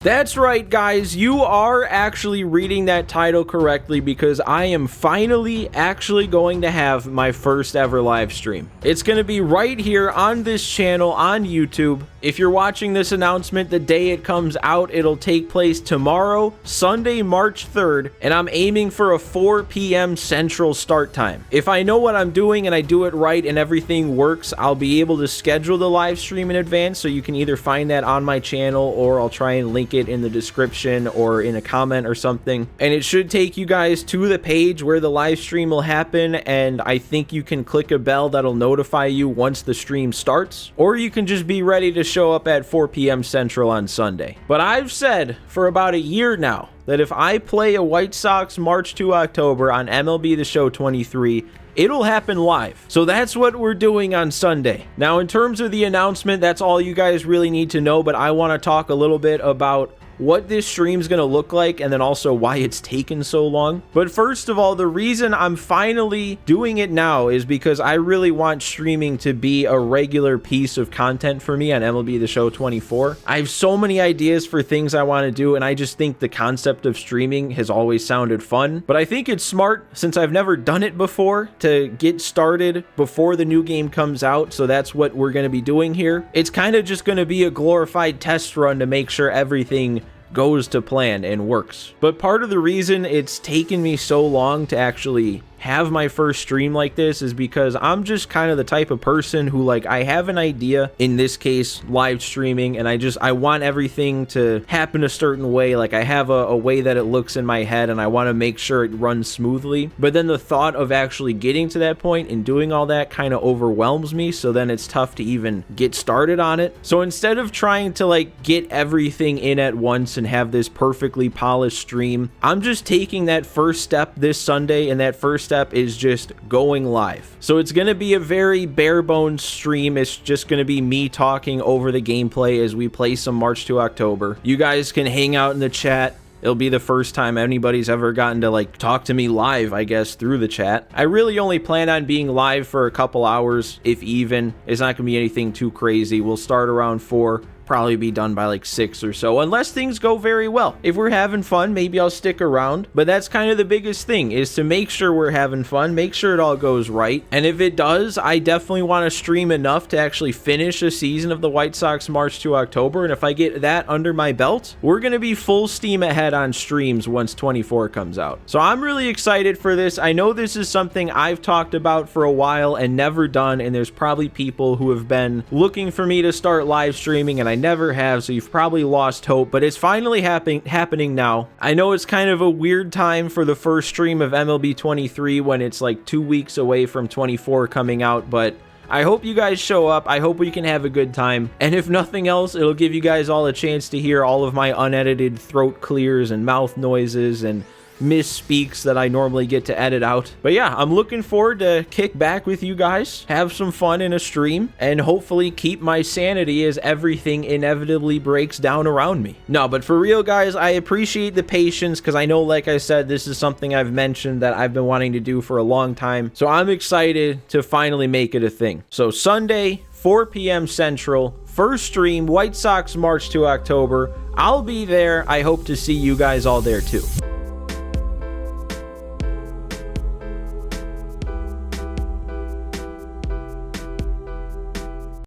That's right, guys, you are actually reading that title correctly because I am finally actually going to have my first ever live stream. It's going to be right here on this channel on YouTube. If you're watching this announcement the day it comes out, it'll take place tomorrow, Sunday, March 3rd, and I'm aiming for a 4 p.m. Central start time. If I know what I'm doing and I do it right and everything works, I'll be able to schedule the live stream in advance, so you can either find that on my channel or I'll try and link it in the description or in a comment or something, and it should take you guys to the page where the live stream will happen, and I think you can click a bell that'll notify you once the stream starts, or you can just be ready to show up at 4 p.m. Central on Sunday. But I've said for about a year now that if I play a White Sox March to October on MLB The Show 23, it'll happen live. So that's what we're doing on Sunday. Now, in terms of the announcement, that's all you guys really need to know, but I want to talk a little bit about what this stream's gonna look like, and then also why it's taken so long. But first of all, the reason I'm finally doing it now is because I really want streaming to be a regular piece of content for me on MLB The Show 24. I have so many ideas for things I want to do, and I just think the concept of streaming has always sounded fun. But I think it's smart, since I've never done it before, to get started before the new game comes out, so that's what we're gonna be doing here. It's kind of just gonna be a glorified test run to make sure everything goes to plan and works. But part of the reason it's taken me so long to actually have my first stream like this is because I'm just kind of the type of person who, like, I have an idea, in this case live streaming, and I want everything to happen a certain way. Like, I have a way that it looks in my head, and I want to make sure it runs smoothly. But then the thought of actually getting to that point and doing all that kind of overwhelms me, so then it's tough to even get started on it. So instead of trying to like get everything in at once and have this perfectly polished stream, I'm just taking that first step this Sunday, and that first step is just going live. So it's going to be a very bare bones stream. It's just going to be me talking over the gameplay as we play some March to October. You guys can hang out in the chat. It'll be the first time anybody's ever gotten to like talk to me live, I guess, through the chat. I really only plan on being live for a couple hours, if even. It's not gonna be anything too crazy. We'll start around 4, probably be done by like 6 or so, unless things go very well. If we're having fun, maybe I'll stick around. But that's kind of the biggest thing, is to make sure we're having fun, make sure it all goes right. And if it does, I definitely want to stream enough to actually finish a season of the White Sox March to October. And if I get that under my belt, we're going to be full steam ahead on streams once 24 comes out. So I'm really excited for this. I know this is something I've talked about for a while and never done, and there's probably people who have been looking for me to start live streaming, and I never have, so you've probably lost hope, but it's finally happening now. I know it's kind of a weird time for the first stream of MLB 23 when it's like 2 weeks away from 24 coming out, but I hope you guys show up. I hope we can have a good time. And if nothing else, it'll give you guys all a chance to hear all of my unedited throat clears and mouth noises and misspeaks that I normally get to edit out. But yeah, I'm looking forward to kick back with you guys, have some fun in a stream, and hopefully keep my sanity as everything inevitably breaks down around me. No, but for real, guys, I appreciate the patience, because I know, like I said, this is something I've mentioned that I've been wanting to do for a long time. So I'm excited to finally make it a thing. So Sunday, 4 p.m. Central, first stream, White Sox March to October. I'll be there. I hope to see you guys all there too.